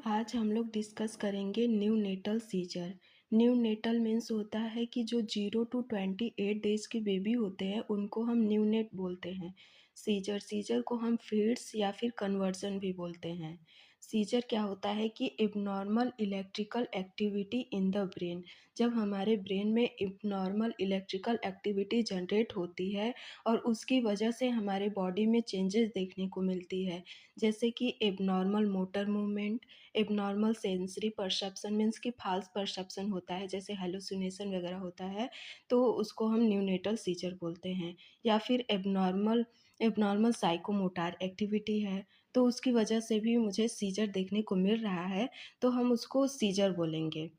आज हम लोग डिस्कस करेंगे neonatal seizure. Neonatal means होता है कि जो 0 to 28 डेज के बेबी होते हैं उनको हम न्यू नेट बोलते हैं। सीजर को हम फीड्स या फिर कन्वर्जन भी बोलते हैं। सीजर क्या होता है कि abnormal electrical activity in the brain. जब हमारे ब्रेन में एबनॉर्मल इलेक्ट्रिकल एक्टिविटी जनरेट होती है और उसकी वजह से हमारे बॉडी में चेंजेस देखने को मिलती है, जैसे कि abnormal motor movement, abnormal sensory perception means कि फाल्स परसेप्शन होता है, जैसे हेलुसिनेशन वगैरह होता है, तो उसको हम न्यूनेटल सीजर बोलते हैं। या फिर एबनॉर्मल एबनॉर्मल साइकोमोटर एक्टिविटी है, तो उसकी वजह से भी मुझे सीजर देखने को मिल रहा है, तो हम उसको सीजर बोलेंगे।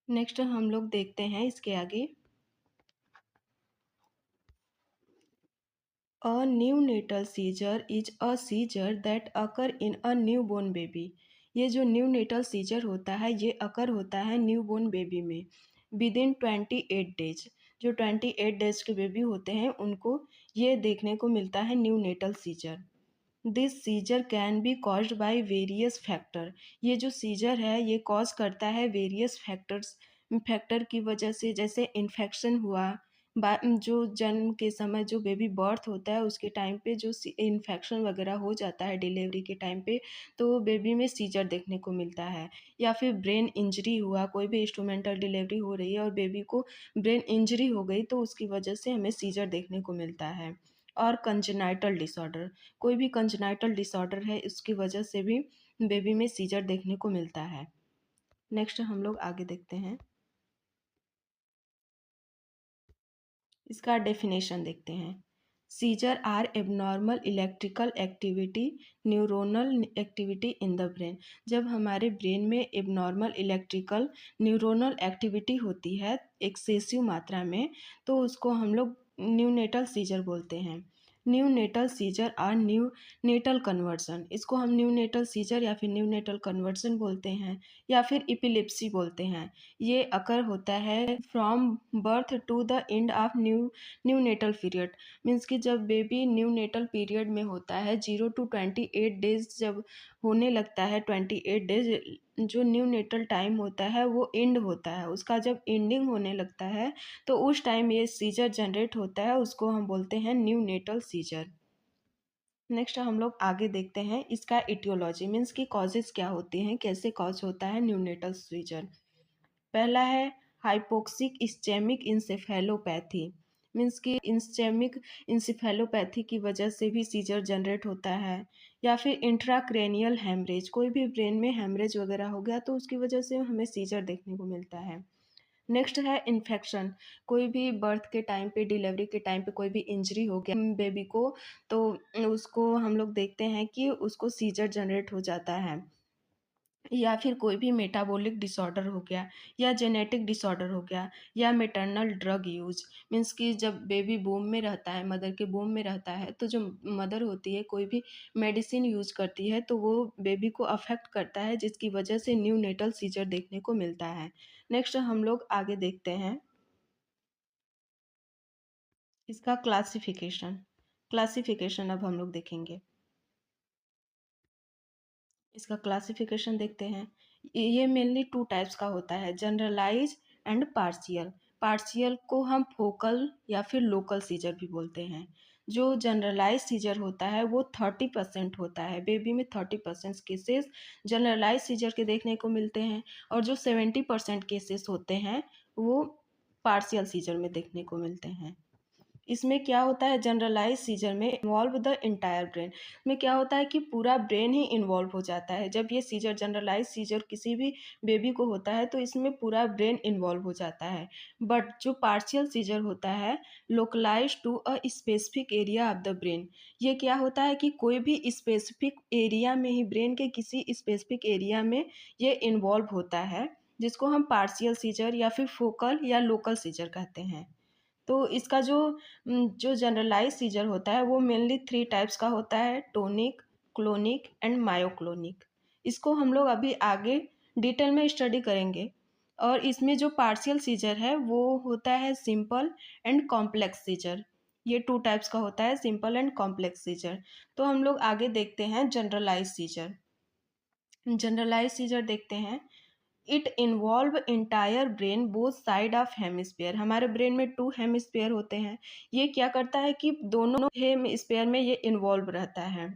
नेक्स्ट हम लोग देखते हैं इसके आगे। A neonatal seizure is a seizure that occur in a newborn baby। ये जो न्यूनेटल सीजर होता है ये अकर होता है न्यूबॉर्न बेबी में विदिन 28 डेज। जो 28 डेज के बेबी होते हैं उनको ये देखने को मिलता है neonatal seizure. This seizure can be caused by various factor. ये जो सीजर है ये कॉज करता है वेरियस फैक्टर की वजह से, जैसे इन्फेक्शन हुआ, जो जन्म के समय जो बेबी बर्थ होता है उसके टाइम पे जो इन्फेक्शन वगैरह हो जाता है डिलीवरी के टाइम पे, तो बेबी में सीजर देखने को मिलता है। या फिर ब्रेन इंजरी हुआ, कोई भी इंस्ट्रूमेंटल डिलीवरी हो रही है और बेबी को ब्रेन इंजरी हो गई तो उसकी वजह से हमें सीजर देखने को मिलता है। और कंजेनाइटल डिसऑर्डर, कोई भी कंजेनाइटल डिसऑर्डर है इसकी वजह से भी बेबी में सीजर देखने को मिलता है। नेक्स्ट हम लोग आगे देखते हैं, इसका डेफिनेशन देखते हैं। Seizure are abnormal electrical activity, neuronal activity in the brain. जब हमारे ब्रेन में एबनॉर्मल इलेक्ट्रिकल न्यूरोनल एक्टिविटी होती है एक्सेसिव मात्रा में, तो उसको हम लोग न्यूनेटल सीजर बोलते हैं। न्यू नेटल सीजर और न्यू नेटल कन्वर्सन, इसको हम न्यू नेटल सीजर या फिर न्यू नेटल कन्वर्सन बोलते हैं, या फिर इपिलिप्सी बोलते हैं। ये अकर होता है from birth to the end of neonatal period. Means कि जब बेबी न्यू नेटल पीरियड में होता है 0 to 28 डेज जब होने लगता है, 28 डेज जो न्यू नेटल टाइम होता है वो एंड होता है, उसका जब एंडिंग होने लगता है तो उस टाइम ये सीजर जनरेट होता है, उसको हम बोलते हैं न्यू नेटल सीजर। नेक्स्ट हम लोग आगे देखते हैं इसका इटियोलॉजी, मीन्स कि कॉजेज क्या होती हैं, कैसे कॉज होता है न्यूनेटल सीजर। पहला है हाइपोक्सिक इस्चेमिक इंसेफेलोपैथी। मीन्स कि इंस्चेमिक इंसेफेलोपैथी की वजह से भी सीजर जनरेट होता है। या फिर इंट्राक्रेनियल हेमरेज, कोई भी ब्रेन में हेमरेज वगैरह हो गया तो उसकी वजह से हमें सीजर देखने को मिलता है। नेक्स्ट है इन्फेक्शन, कोई भी बर्थ के टाइम पे, डिलीवरी के टाइम पे कोई भी इंजरी हो गया बेबी को, तो उसको हम लोग देखते हैं कि उसको सीजर जनरेट हो जाता है। या फिर कोई भी मेटाबॉलिक डिसऑर्डर हो गया, या जेनेटिक डिसऑर्डर हो गया, या मेटरनल ड्रग यूज। मीन्स कि जब बेबी बूम में रहता है, मदर के बूम में रहता है, तो जो मदर होती है कोई भी मेडिसिन यूज करती है तो वो बेबी को अफेक्ट करता है, जिसकी वजह से न्यू नेटल सीजर देखने को मिलता है। नेक्स्ट हम लोग आगे देखते हैं इसका क्लासिफिकेशन अब हम लोग देखेंगे। इसका क्लासिफिकेशन देखते हैं। ये मेनली टू टाइप्स का होता है, जनरलाइज एंड पार्शियल। पार्शियल को हम फोकल या फिर लोकल सीजर भी बोलते हैं। जो जनरलाइज सीजर होता है वो 30% होता है, बेबी में 30% केसेस जनरलाइज सीजर के देखने को मिलते हैं, और जो 70% केसेस होते हैं वो पार्शियल सीजर में देखने को मिलते हैं। इसमें क्या होता है, जनरलाइज सीजर में इन्वॉल्व द इंटायर ब्रेन, में क्या होता है कि पूरा ब्रेन ही इन्वॉल्व हो जाता है। जब ये सीजर जनरलाइज सीजर किसी भी बेबी को होता है तो इसमें पूरा ब्रेन इन्वॉल्व हो जाता है। बट जो पार्शियल सीजर होता है localise to a specific area of the brain, ये क्या होता है कि कोई भी स्पेसिफिक एरिया में ही, ब्रेन के किसी स्पेसिफिक एरिया में ये इन्वॉल्व होता है, जिसको हम पार्शियल सीजर या फिर फोकल या लोकल सीजर कहते हैं। तो इसका जो जनरलाइज सीजर होता है वो मेनली 3 टाइप्स का होता है, टोनिक, क्लोनिक एंड मायोक्लोनिक। इसको हम लोग अभी आगे डिटेल में स्टडी करेंगे। और इसमें जो पार्शियल सीजर है वो होता है सिंपल एंड कॉम्प्लेक्स सीजर। ये 2 टाइप्स का होता है, सिंपल एंड कॉम्प्लेक्स सीजर। तो हम लोग आगे देखते हैं जनरलाइज सीजर। जनरलाइज सीजर देखते हैं। It involve entire brain both side of hemisphere. हमारे ब्रेन में 2 हेमिस्फीयर होते हैं। ये क्या करता है कि दोनों हेमिस्फीयर में ये इन्वॉल्व रहता है।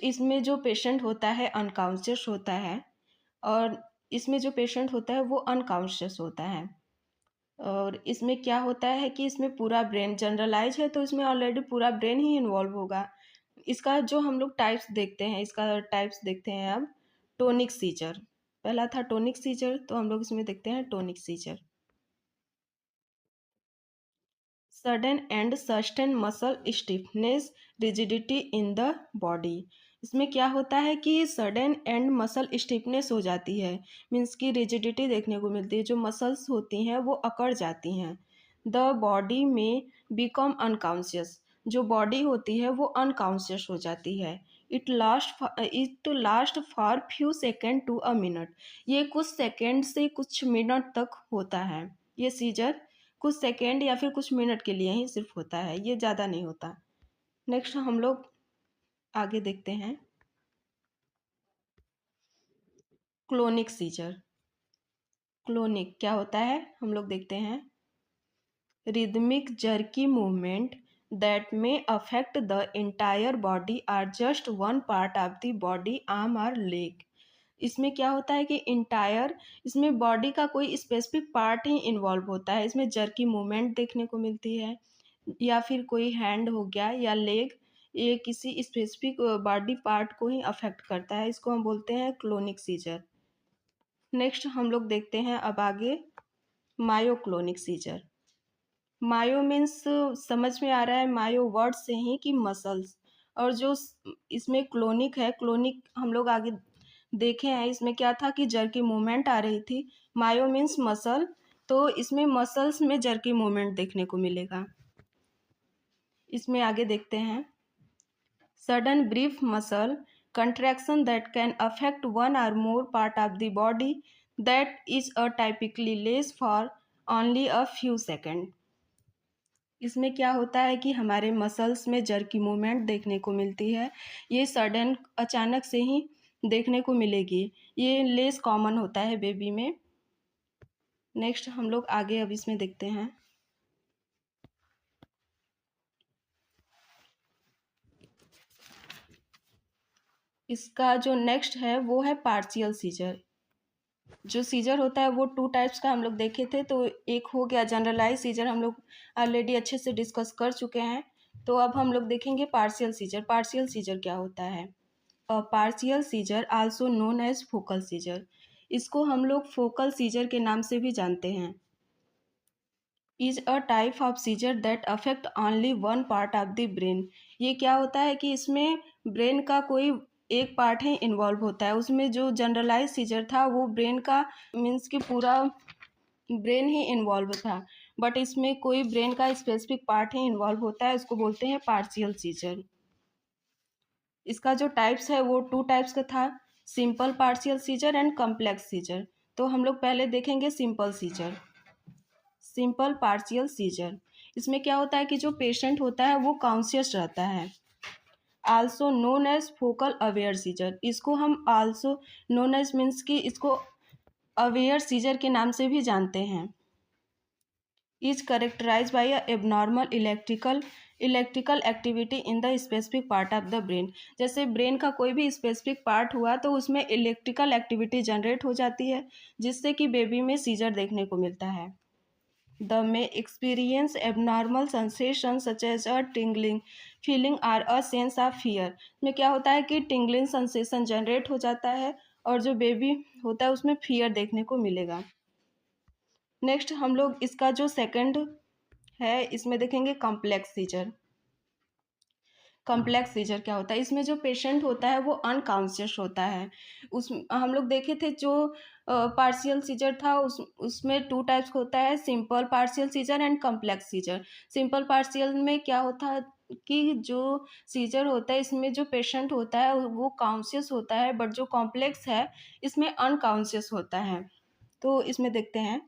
इसमें जो पेशेंट होता है अनकॉन्शियस होता है, और इसमें जो पेशेंट होता है वो अनकॉन्शियस होता है। और इसमें क्या होता है कि इसमें पूरा ब्रेन जनरलाइज है, तो इसमें ऑलरेडी पूरा ब्रेन ही इन्वॉल्व होगा। इसका जो हम लोग टाइप्स देखते हैं, इसका टाइप्स देखते हैं अब। टोनिक सीजर पहला था, टोनिक सीजर, तो हम लोग इसमें देखते हैं tonic seizure. Sudden and sustain muscle stiffness rigidity in the body. इसमें क्या होता है कि सडन एंड मसल स्टिफनेस हो जाती है, मीन्स की रिजिडिटी देखने को मिलती है, जो मसल्स होती हैं वो अकड़ जाती हैं। The body may become unconscious, जो बॉडी होती है वो अनकॉन्शियस हो जाती है। It last for few second to a minute. ये कुछ सेकेंड से कुछ मिनट तक होता है। ये सीजर कुछ सेकेंड या फिर कुछ मिनट के लिए ही सिर्फ होता है, ये ज़्यादा नहीं होता। नेक्स्ट हम लोग आगे देखते हैं क्लोनिक सीजर। क्लोनिक क्या होता है हम लोग देखते हैं। Rhythmic jerky movement that may affect the entire body or just one part of the body, arm और लेग। इसमें क्या होता है कि इंटायर, इसमें बॉडी का कोई स्पेसिफिक पार्ट ही इन्वॉल्व होता है। इसमें जर्की मूवमेंट देखने को मिलती है, या फिर कोई हैंड हो गया या लेग, ये किसी स्पेसिफिक बॉडी पार्ट को ही अफेक्ट करता है। इसको हम बोलते हैं क्लोनिक सीजर। नेक्स्ट हम लोग देखते हैं अब आगे मायोक्लोनिक सीजर। मायो मीन्स समझ में आ रहा है मायो वर्ड से ही कि मसल्स, और जो इसमें क्लोनिक है, क्लोनिक हम लोग आगे देखे हैं। इसमें क्या था कि जर्की मूवमेंट आ रही थी। मायो मीन्स मसल, तो इसमें मसल्स में जर्की मूवमेंट देखने को मिलेगा। इसमें आगे देखते हैं sudden brief muscle contraction that can affect one or more part of the body, that is a typically lasts for only a few seconds। इसमें क्या होता है कि हमारे मसल्स में जर्की मूवमेंट देखने को मिलती है। ये सडन अचानक से ही देखने को मिलेगी। ये लेस कॉमन होता है बेबी में। नेक्स्ट हम लोग आगे अब इसमें देखते हैं इसका जो नेक्स्ट है वो है पार्शियल सीजर। जो सीजर होता है वो 2 टाइप्स का हम लोग देखे थे। तो एक हो गया जनरलाइज सीजर, हम लोग ऑलरेडी अच्छे से डिस्कस कर चुके हैं। तो अब हम लोग देखेंगे पार्शियल सीजर। पार्शियल सीजर क्या होता है। Partial seizure also known as focal seizure. इसको हम लोग फोकल सीजर के नाम से भी जानते हैं। Is a type of seizure that affect only one part of the brain. ये क्या होता है कि इसमें ब्रेन का कोई एक पार्ट ही इन्वॉल्व होता है। उसमें जो जनरलाइज सीजर था वो ब्रेन का मीन्स कि पूरा ब्रेन ही इन्वॉल्व था, बट इसमें कोई ब्रेन का स्पेसिफिक पार्ट ही इन्वॉल्व होता है। इसको बोलते हैं पार्शियल सीजर। इसका जो टाइप्स है वो 2 टाइप्स का था, simple partial seizure and complex seizure. तो हम लोग पहले देखेंगे simple seizure. Simple partial seizure, इसमें क्या होता है कि जो पेशेंट होता है वो कॉन्शियस रहता है। Also known as focal aware seizure. इसको हम आल्सो नोन एज मीन्स कि इसको अवेयर सीजर के नाम से भी जानते हैं। Is characterize by a abnormal electrical activity in the specific part of the brain. जैसे ब्रेन का कोई भी स्पेसिफिक पार्ट हुआ तो उसमें इलेक्ट्रिकल एक्टिविटी जनरेट हो जाती है, जिससे कि बेबी में सीजर देखने को मिलता है। The may experience abnormal sensations such as a tingling feeling or a sense of fear। में क्या होता है कि tingling sensation जनरेट हो जाता है, और जो बेबी होता है उसमें फियर देखने को मिलेगा। नेक्स्ट हम लोग इसका जो सेकंड है इसमें देखेंगे कॉम्प्लेक्स सीजर। कॉम्प्लेक्स सीजर क्या होता है। इसमें जो पेशेंट होता है वो अनकॉन्शियस होता है। उस हम लोग देखे थे जो पार्शियल सीजर था उसमें 2 टाइप्स होता है, simple partial seizure and complex seizure. Simple partial में क्या होता है कि जो सीजर होता है इसमें जो पेशेंट होता है वो कॉन्शियस होता है, बट जो कॉम्प्लेक्स है इसमें अनकॉन्शियस होता है। तो इसमें देखते हैं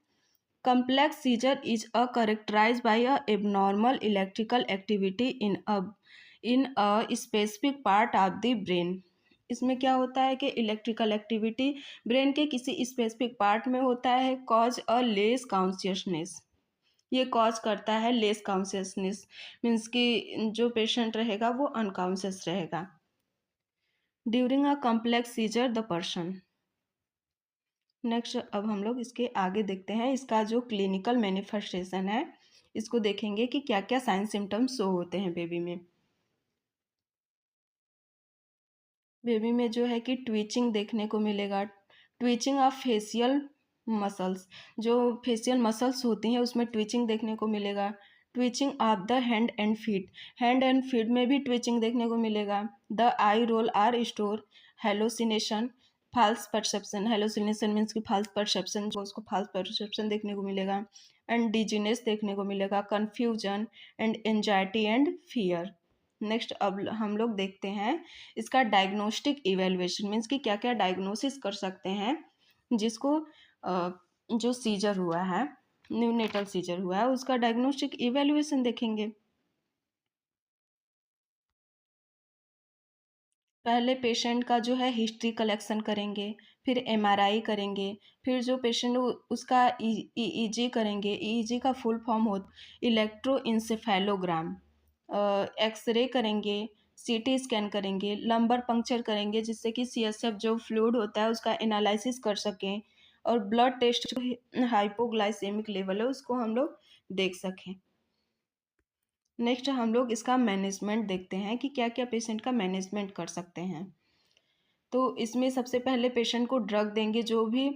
complex seizure is characterized by a abnormal electrical activity in a specific part of the brain। इसमें क्या होता है कि इलेक्ट्रिकल एक्टिविटी ब्रेन के किसी स्पेसिफिक पार्ट में होता है, कॉज अ लेस कॉन्शियसनेस। ये कॉज करता है लेस कॉन्शियसनेस, मीन्स कि जो पेशेंट रहेगा वो अनकॉन्शियस रहेगा। During a complex seizure the person. Next अब हम लोग इसके आगे देखते हैं इसका जो क्लिनिकल मैनिफेस्टेशन है, इसको देखेंगे कि क्या क्या साइन सिम्टम्स शो होते हैं बेबी में। बेबी में जो है कि ट्विचिंग देखने को मिलेगा, ट्विचिंग ऑफ फेशियल मसल्स, जो फेशियल मसल्स होती हैं उसमें ट्विचिंग देखने को मिलेगा। Twitching of the hand and feet में भी ट्विचिंग देखने को मिलेगा। The eye roll are store, hallucination, false perception, hallucination means की फाल्स परसेप्शन, जो उसको फाल्स परसेप्शन देखने को मिलेगा। एंड डिजीनेस देखने को मिलेगा, confusion and anxiety and fear. Next अब हम लोग देखते हैं इसका डायग्नोस्टिक इवेलुएशन, मीन्स कि क्या क्या डायग्नोसिस कर सकते हैं जिसको जो सीजर हुआ है, न्यूनेटल सीजर हुआ है, उसका डायग्नोस्टिक इवेलुएशन देखेंगे। पहले पेशेंट का जो है हिस्ट्री कलेक्शन करेंगे, फिर एमआरआई करेंगे, फिर जो पेशेंट उसका ईईजी करेंगे। ईईजी का फुल फॉर्म हो इलेक्ट्रोइंसेफेलोग्राम। एक्सरे करेंगे, सीटी स्कैन करेंगे, लंबर पंक्चर करेंगे जिससे कि सीएसएफ जो फ्लूइड होता है उसका एनालिसिस कर सकें, और ब्लड टेस्ट जो हाइपोग्लाइसेमिक लेवल है उसको हम लोग देख सकें। नेक्स्ट हम लोग इसका मैनेजमेंट देखते हैं कि क्या क्या पेशेंट का मैनेजमेंट कर सकते हैं। तो इसमें सबसे पहले पेशेंट को ड्रग देंगे, जो भी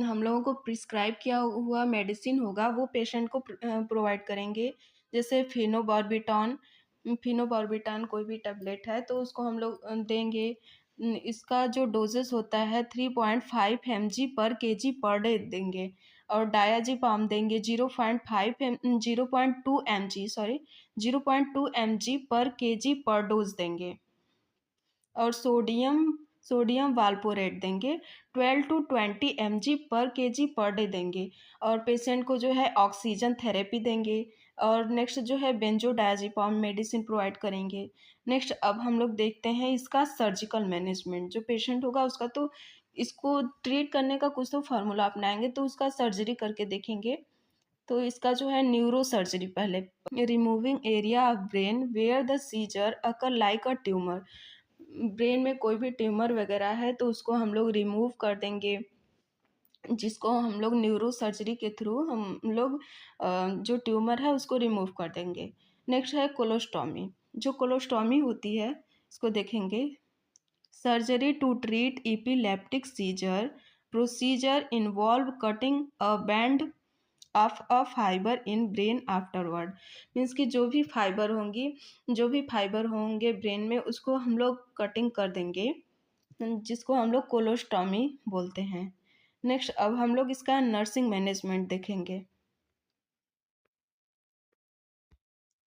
हम लोगों को प्रिस्क्राइब किया हुआ मेडिसिन होगा वो पेशेंट को प्रोवाइड करेंगे। जैसे फिनोबार्बिटान कोई भी टेबलेट है तो उसको हम लोग देंगे। इसका जो डोजेस होता है 3.5 mg पर केजी पर डे देंगे। और डायाजिपाम देंगे 0.2 mg पर केजी पर डोज देंगे। और सोडियम वाल्पोरेट देंगे 12 to 20 mg पर केजी पर डे देंगे। और पेशेंट को जो है ऑक्सीजन थेरेपी देंगे। और नेक्स्ट जो है बेंजोडायाजिपाम मेडिसिन प्रोवाइड करेंगे। नेक्स्ट अब हम लोग देखते हैं इसका सर्जिकल मैनेजमेंट। जो पेशेंट होगा उसका तो इसको ट्रीट करने का कुछ तो फार्मूला अपनाएंगे, तो उसका सर्जरी करके देखेंगे। तो इसका जो है न्यूरो सर्जरी, पहले removing area of brain where the seizure occur like a tumour. Brain में कोई भी ट्यूमर वगैरह है तो उसको हम लोग रिमूव कर देंगे, जिसको हम लोग न्यूरो सर्जरी के थ्रू हम लोग जो ट्यूमर है उसको रिमूव कर देंगे। नेक्स्ट है कोलोस्टॉमी। जो कोलोस्टॉमी होती है इसको देखेंगे। Surgery to treat epileptic seizure, procedure involve cutting a band of a fibre in brain afterward. Means कि जो भी फाइबर होंगे ब्रेन में उसको हम लोग कटिंग कर देंगे, जिसको हम लोग कोलोस्टॉमी बोलते हैं। नेक्स्ट अब हम लोग इसका नर्सिंग मैनेजमेंट देखेंगे।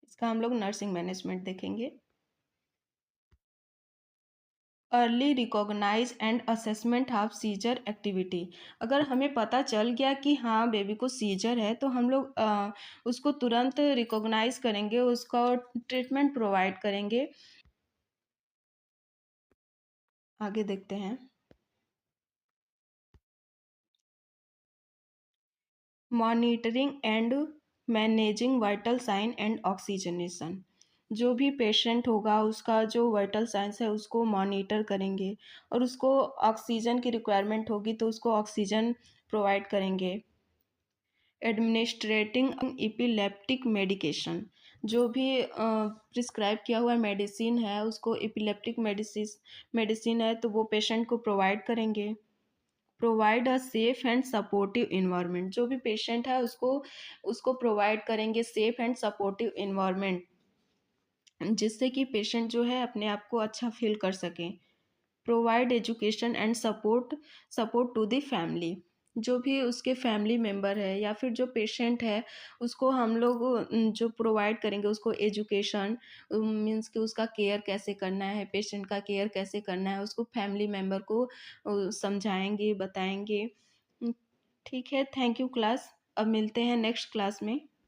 इसका हम लोग नर्सिंग मैनेजमेंट देखेंगे। Early recognise and assessment of seizure activity. अगर हमें पता चल गया कि हाँ बेबी को सीजर है तो हम लोग उसको तुरंत रिकॉग्नाइज करेंगे, उसका ट्रीटमेंट प्रोवाइड करेंगे। आगे देखते हैं। Monitoring and managing vital sign and oxygenation. जो भी पेशेंट होगा उसका जो वाइटल साइंस है उसको मॉनिटर करेंगे, और उसको ऑक्सीजन की रिक्वायरमेंट होगी तो उसको ऑक्सीजन प्रोवाइड करेंगे। Administrating epileptic medication. जो भी प्रिस्क्राइब किया हुआ मेडिसिन है उसको इपिलेप्टिक मेडिसिन है तो वो पेशेंट को प्रोवाइड करेंगे। Provide a safe and supportive environment. जो भी पेशेंट है उसको उसको प्रोवाइड करेंगे सेफ एंड सपोर्टिव इन्वायरमेंट, जिससे कि पेशेंट जो है अपने आप को अच्छा फील कर सकें। Provide education and support to the family. जो भी उसके फैमिली मेम्बर है या फिर जो पेशेंट है उसको हम लोग जो प्रोवाइड करेंगे उसको एजुकेशन, मीन्स कि उसका केयर कैसे करना है, पेशेंट का केयर कैसे करना है उसको फैमिली मेम्बर को समझाएंगे, बताएंगे। ठीक है, थैंक यू क्लास। अब मिलते हैं नेक्स्ट क्लास में।